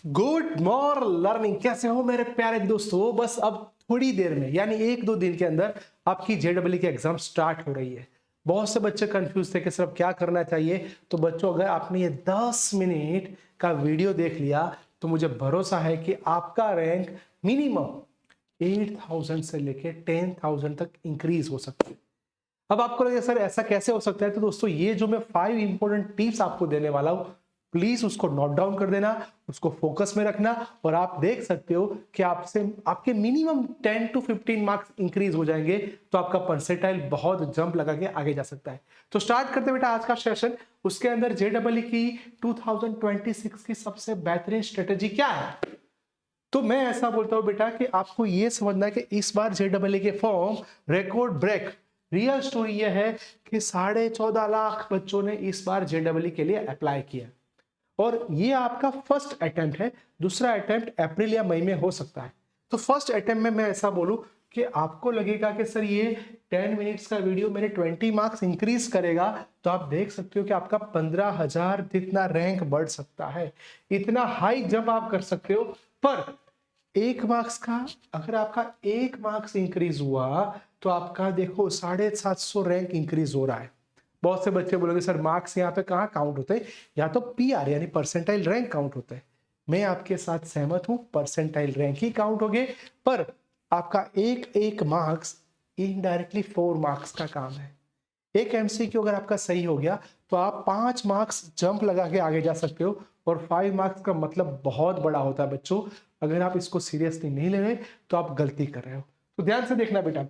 Good morning learning, कैसे हो मेरे प्यारे दोस्तों। बस अब थोड़ी देर में यानी एक दो दिन के अंदर आपकी जेडब्ल्यू की एग्जाम स्टार्ट हो रही है। बहुत से बच्चे कंफ्यूज थे कि सर क्या करना चाहिए। तो बच्चों, अगर आपने ये 10 मिनट का वीडियो देख लिया तो मुझे भरोसा है कि आपका रैंक मिनिमम 8,000 से लेके 10,000 तक इंक्रीज हो सकता है। अब आपको लगे सर ऐसा कैसे हो सकता है, तो दोस्तों ये जो मैं 5 इंपॉर्टेंट टिप्स आपको देने वाला हूं, प्लीज उसको नोट डाउन कर देना, उसको फोकस में रखना। और आप देख सकते हो कि आपसे आपके मिनिमम 10 to 15 मार्क्स इंक्रीज हो जाएंगे, तो आपका परसेंटाइल बहुत जंप लगा के आगे जा सकता है। तो स्टार्ट करते बेटा आज का सेशन। उसके अंदर जेडब्ल्यू की 2026 की सबसे बेहतरीन स्ट्रेटेजी क्या है। तो मैं ऐसा बोलता हूं बेटा कि आपको यह समझना है कि इस बार जेडब्ल्यू के form record break. Real story यह है कि 14.5 लाख बच्चों ने इस बार जेडब्ल्यू के लिए अप्लाई किया और ये आपका फर्स्ट अटेम्प्ट है। दूसरा अटेम्प्ट अप्रैल या मई में हो सकता है। तो फर्स्ट अटेम्प्ट में मैं ऐसा बोलूं कि आपको लगेगा कि सर ये 10 मिनट्स का वीडियो मेरे 20 मार्क्स इंक्रीज करेगा, तो आप देख सकते हो कि आपका 15,000 जितना रैंक बढ़ सकता है। इतना हाई जंप आप कर सकते हो। पर 1 मार्क्स का, अगर आपका 1 मार्क्स इंक्रीज हुआ तो आपका देखो 750 रैंक इंक्रीज हो रहा है। बहुत से बच्चे बोलेंगे सर मार्क्स यहाँ पे कहाँ काउंट होते हैं, या तो पीआर यानी परसेंटाइल रैंक काउंट होता है। मैं आपके साथ सहमत हूं, परसेंटाइल रैंक ही काउंट हो गए। पर आपका एक एक मार्क्स इनडायरेक्टली 4 मार्क्स का काम है। एक एमसीक्यू अगर आपका सही हो गया तो आप 5 मार्क्स जंप लगा के आगे जा सकते हो, और 5 मार्क्स का मतलब बहुत बड़ा होता है बच्चों। अगर आप इसको सीरियसली नहीं ले रहे तो आप गलती कर रहे हो। तो ध्यान से देखना बेटा,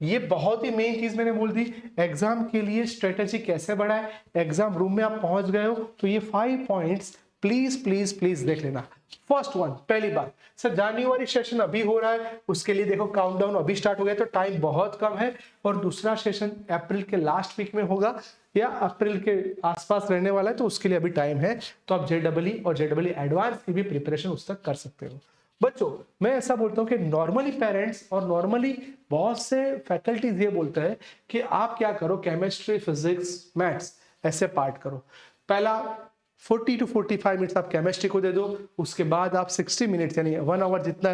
ये बहुत ही मेन चीज मैंने बोल दी। एग्जाम के लिए स्ट्रेटेजी कैसे बढ़ाए। एग्जाम रूम में आप पहुंच गए हो तो ये 5 पॉइंट्स प्लीज प्लीज प्लीज देख लेना। फर्स्ट वन, पहली बात, सर जनवरी सेशन अभी हो रहा है, उसके लिए देखो काउंटडाउन अभी स्टार्ट हो गया तो टाइम बहुत कम है। और दूसरा सेशन अप्रैल के लास्ट वीक में होगा या अप्रैल के आसपास रहने वाला है, तो उसके लिए अभी टाइम है। तो आप जेडब्ल्यू और जेडब्ल्यू एडवांस की भी प्रिपरेशन उस तक कर सकते हो। बच्चों, मैं ऐसा बोलता हूं कि नॉर्मली पेरेंट्स और नॉर्मली बहुत से फैकल्टीज ये बोलते हैं कि आप क्या करो, केमिस्ट्री फिजिक्स मैथ्स ऐसे पार्ट करो। पहला 40 to 45 मिनट्स आप केमिस्ट्री को दे दो, उसके बाद आप 60 मिनट्स यानी 1 आवर जितना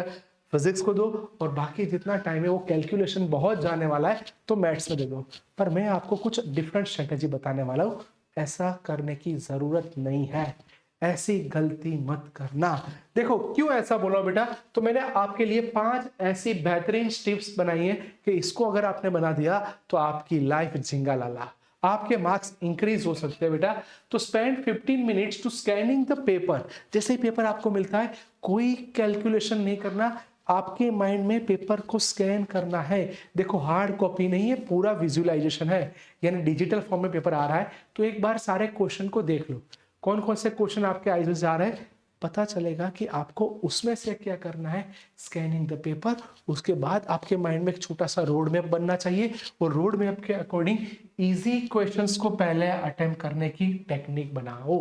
फिजिक्स को दो, और बाकी जितना टाइम है वो कैलकुलेशन बहुत जाने वाला है तो मैथ्स में दे दो। पर मैं आपको कुछ डिफरेंट स्ट्रेटेजी बताने वाला हूँ। ऐसा करने की जरूरत नहीं है, ऐसी गलती मत करना। देखो क्यों ऐसा बोला बेटा, तो मैंने आपके लिए 5 ऐसी बेहतरीन टिप्स बनाई है कि इसको अगर आपने बना दिया तो आपकी लाइफ झिंगा लाला, आपके मार्क्स इंक्रीज हो सकते हैं बेटा। तो spend 15 minutes to scanning the paper. जैसे ही पेपर आपको मिलता है कोई कैलकुलेशन नहीं करना, आपके माइंड में पेपर को स्कैन करना है। देखो हार्ड कॉपी नहीं है, पूरा विजुअलाइजेशन है, यानी डिजिटल फॉर्म में पेपर आ रहा है। तो एक बार सारे क्वेश्चन को देख लो, कौन कौन से क्वेश्चन आपके आईज में आ रहे हैं, पता चलेगा कि आपको उसमें से क्या करना है, स्कैनिंग द पेपर। उसके बाद आपके माइंड में एक छोटा सा रोड मैप बनना चाहिए, और रोड मैप के अकॉर्डिंग इजी क्वेश्चंस को पहले अटेम्प्ट करने की टेक्निक बनाओ।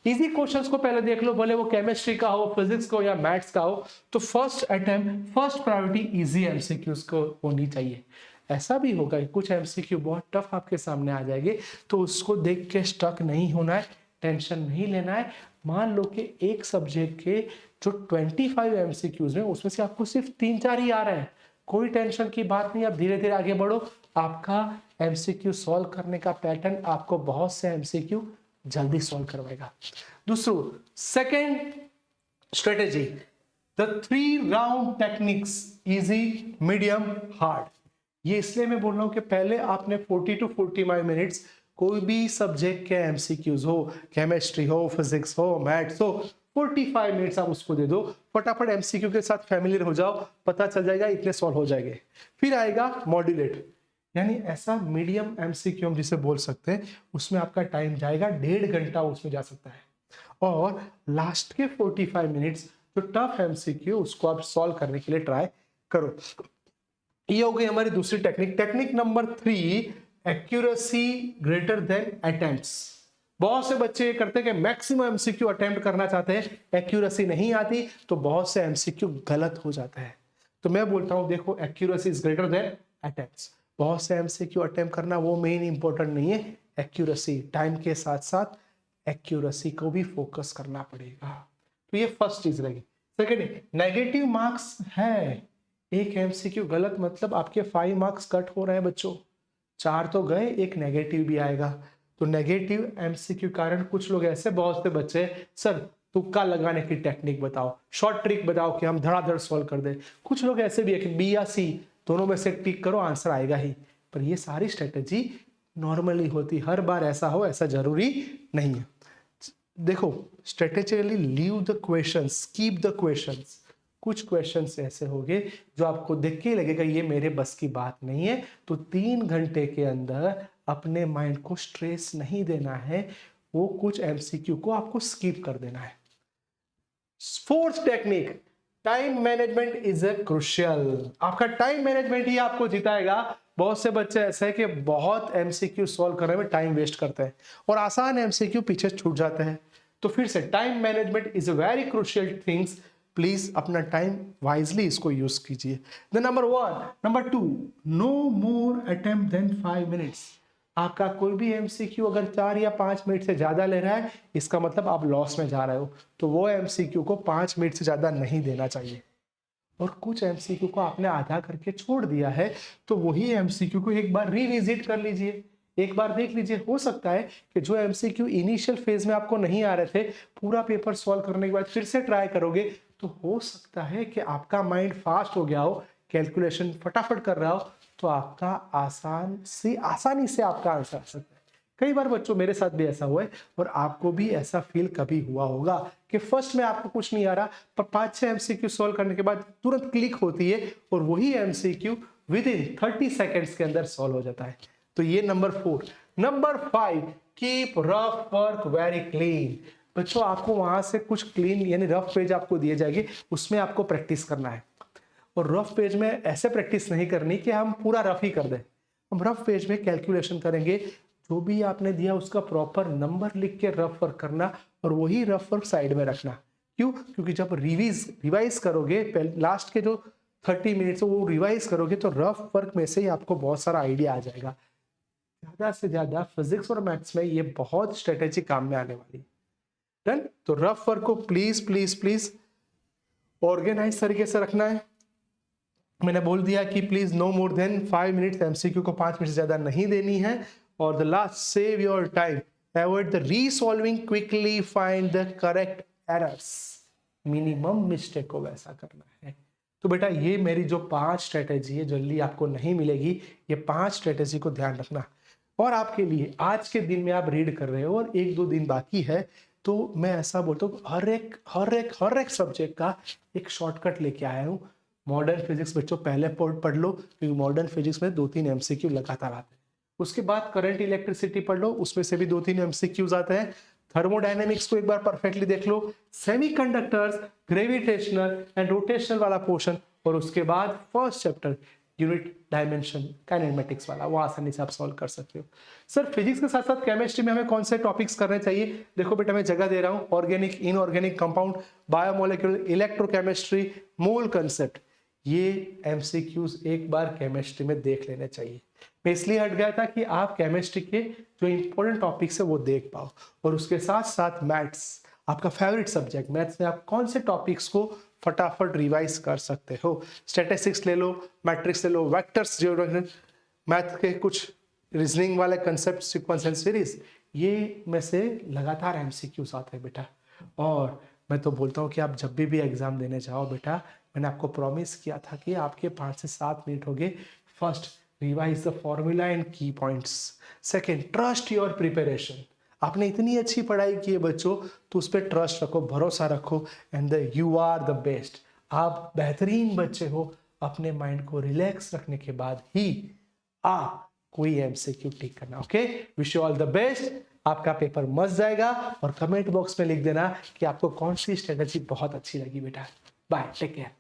इजी क्वेश्चंस को पहले देख लो, भले वो केमिस्ट्री का हो, फिजिक्स का हो या मैथ्स का हो। तो first attempt, first priority easy MCQs को होनी चाहिए। ऐसा भी होगा कि कुछ एमसीक्यू बहुत टफ आपके सामने आ जाएंगे, तो उसको देख के स्टक नहीं होना है, टेंशन नहीं लेना है। मान लो कि एक सब्जेक्ट के जो 25 एमसीक्यूज हैं उसमें से आपको सिर्फ 3-4 ही आ रहे हैं, कोई टेंशन की बात नहीं। आप धीरे धीरे आगे बढ़ो, आपका एमसीक्यू सॉल्व करने का पैटर्न आपको बहुत से एमसीक्यू जल्दी सॉल्व करवाएगा। दूसरों, second strategy, the 3 round techniques, easy medium hard. ये इसलिए मैं बोल रहा हूं कि पहले आपने 40 to 45 मिनट्स कोई भी सब्जेक्ट के एमसीक्यूज हो, केमिस्ट्री हो, फिजिक्स हो, मैथ्स हो, 45 मिनट्स आप उसको दे दो। फटाफट एमसीक्यू के साथ फैमिलियर हो जाओ, पता चल जाएगा, इतने सॉल्व हो जाएंगे। फिर आएगा मॉड्यूलेट, यानी ऐसा मीडियम एमसीक्यू हम जिसे बोल सकते हैं, उसमें आपका टाइम जाएगा 1.5 घंटा उसमें जा सकता है। और लास्ट के 45 मिनट्स जो टफ एमसीक्यू उसको आप सॉल्व करने के लिए ट्राई करो। ये हो गई हमारी दूसरी technique. Technique number 3, accuracy greater than attempts. बहुत से बच्चे ये करते हैं कि मैक्सिमम एमसीक्यू अटेम्प्ट करना चाहते हैं, एक्यूरेसी नहीं आती तो बहुत से एमसीक्यू गलत हो जाता है। तो मैं बोलता हूं देखो, accuracy is greater than attempts. बहुत से एमसीक्यू अटेम्प्ट करना वो मेन इंपॉर्टेंट नहीं है, एक्यूरेसी। टाइम के साथ साथ एक्यूरेसी को भी फोकस करना पड़ेगा। तो ये फर्स्ट चीज रहेगी। सेकेंड, नेगेटिव मार्क्स है, एक एमसीक्यू गलत मतलब आपके 5 मार्क्स कट हो रहे हैं बच्चों, 4 तो गए, एक नेगेटिव भी आएगा। तो नेगेटिव एमसीक्यू कारण कुछ लोग ऐसे, बहुत से बच्चे, सर तुक्का लगाने की टेक्निक बताओ, शॉर्ट ट्रिक बताओ कि हम धड़ाधड़ सॉल्व कर दे। कुछ लोग ऐसे भी है कि बी या सी दोनों में से टिक करो, आंसर आएगा ही। पर ये सारी स्ट्रेटेजी नॉर्मली होती, हर बार ऐसा हो ऐसा जरूरी नहीं है। देखो, strategically leave the questions, keep the questions. कुछ क्वेश्चंस ऐसे होंगे जो आपको देख के ही लगेगा ये मेरे बस की बात नहीं है, तो 3 घंटे के अंदर अपने माइंड को स्ट्रेस नहीं देना है, वो कुछ एमसीक्यू को आपको स्किप कर देना है। Fourth technique, time management is a crucial. आपका टाइम मैनेजमेंट ही आपको जिताएगा। बहुत से बच्चे ऐसे हैं कि बहुत एमसीक्यू सॉल्व करने में टाइम वेस्ट करते हैं और आसान एमसीक्यू पीछे छूट जाते हैं। तो फिर से time management is a very crucial things. Please अपना टाइम वाइजली इसको यूज कीजिए। The number 1, number 2, no more attempt then 5 minutes. आपका कोई भी एमसीक्यू अगर 4 या 5 मिनट से ज्यादा ले रहा है, इसका मतलब आप लॉस में जा रहे हो, तो वो एमसीक्यू को 5 मिनट से ज्यादा नहीं देना चाहिए। और कुछ एमसीक्यू को आपने आधा करके छोड़ दिया है, तो वही एमसीक्यू को एक बार रिविजिट कर लीजिए, एक बार देख लीजिए। हो सकता है कि जो एमसीक्यू इनिशियल फेज में आपको नहीं आ रहे थे, पूरा पेपर सॉल्व करने के बाद फिर से ट्राई करोगे, तो हो सकता है कि आपका माइंड फास्ट हो गया हो, कैलकुलेशन फटाफट कर रहा हो, तो आपका आसानी से आपका आंसर आ सकता है। कई बार बच्चों, मेरे साथ भी ऐसा हुआ है और आपको भी ऐसा फील कभी हुआ होगा कि फर्स्ट में आपको कुछ नहीं आ रहा, पर 5-6 एमसीक्यू सॉल्व करने के बाद तुरंत क्लिक होती है और वही एमसीक्यू विद इन 30 सेकेंड्स के अंदर सॉल्व हो जाता है। तो ये number 4। Number 5, keep rough work very clean. बच्चों, आपको वहां से कुछ क्लीन यानी रफ पेज आपको दिए जाएंगे, उसमें आपको प्रैक्टिस करना है। और रफ पेज में ऐसे प्रैक्टिस नहीं करनी कि हम पूरा रफ ही कर दें। हम रफ पेज में कैलकुलेशन करेंगे, जो भी आपने दिया उसका प्रॉपर नंबर लिख के रफ वर्क करना और वही रफ वर्क साइड में रखना। क्यों? क्योंकि जब रिवाइज करोगे, लास्ट के जो 30 मिनट्स वो रिवाइज करोगे, तो रफ वर्क में से ही आपको बहुत सारा आइडिया आ जाएगा। ज्यादा से ज्यादा फिजिक्स और मैथ्स में ये बहुत स्ट्रेटेजी काम में आने वाली। डन? तो रफ वर्क को प्लीज प्लीज प्लीज ऑर्गेनाइज तरीके से रखना है। मैंने बोल दिया कि please no more than 5 minutes, MCQ को 5 मिनट से ज्यादा नहीं देनी है। और the last, save your time, avoid the resolving, quickly find the correct errors. Minimum mistake को वैसा करना है। तो बेटा, ये मेरी जो 5 स्ट्रेटेजी है, जल्दी आपको नहीं मिलेगी, ये 5 स्ट्रेटेजी को ध्यान रखना। और आपके लिए आज के दिन में आप रीड कर रहे हो और 1-2 दिन बाकी है, तो मैं ऐसा बोलता हूँ, हर एक सब्जेक्ट का एक शॉर्टकट लेके आया हूँ। मॉडर्न फिजिक्स बच्चों पहले पढ़ लो, क्योंकि मॉडर्न फिजिक्स में 2-3 एमसीक्यू लगातार आते हैं। उसके बाद करंट इलेक्ट्रिसिटी पढ़ लो, उसमें से भी 2-3 एमसीक्यूज आते हैं। थर्मोडायनेमिक्स को एक बार परफेक्टली देख लो, सेमीकंडक्टर्स, ग्रेविटेशनल एंड रोटेशनल वाला पोर्शन, और उसके बाद first chapter unit dimension kinematics वाला, वो आसानी से आप सॉल्व कर सकते हो। सर, फिजिक्स के साथ साथ केमिस्ट्री में हमें कौन से टॉपिक्स करने चाहिए? देखो बेटा, मैं जगह दे रहा हूँ, organic, inorganic compound, biomolecular, electrochemistry, mole concept. ये एमसीक्यूज एक बार केमिस्ट्री में देख लेने चाहिए। मैं इसलिए हट गया था कि आप केमिस्ट्री के जो इंपॉर्टेंट टॉपिक्स है वो देख पाओ। और उसके साथ साथ मैथ्स, आपका फेवरेट सब्जेक्ट, मैथ्स में आप कौन से टॉपिक्स को फटाफट रिवाइज कर सकते हो? स्टैटिस्टिक्स ले लो, मैट्रिक्स ले लो, वेक्टर्स, जियोमेट्री, मैथ के कुछ रीजनिंग वाले कंसेप्ट, सीक्वेंस एंड सीरीज, ये में से लगातार एमसीक्यूज आते हैं बेटा। और मैं तो बोलता हूँ कि आप जब भी एग्जाम देने जाओ बेटा, मैंने आपको प्रॉमिस किया था कि आपके 5 से 7 मिनट हो गए। First, revise the formula and key points. Second, trust your preparation. आपने इतनी अच्छी पढ़ाई की है बच्चों, तो उस पर ट्रस्ट रखो, भरोसा रखो, and you are the best. आप बेहतरीन बच्चे हो। अपने माइंड को रिलैक्स रखने के बाद ही आप कोई एमसीक्यू टिक करना। Okay, wish you all the best. आपका पेपर मस्त जाएगा और कमेंट बॉक्स में लिख देना कि आपको कौन सी स्ट्रेटेजी बहुत अच्छी लगी बेटा। Bye, take care.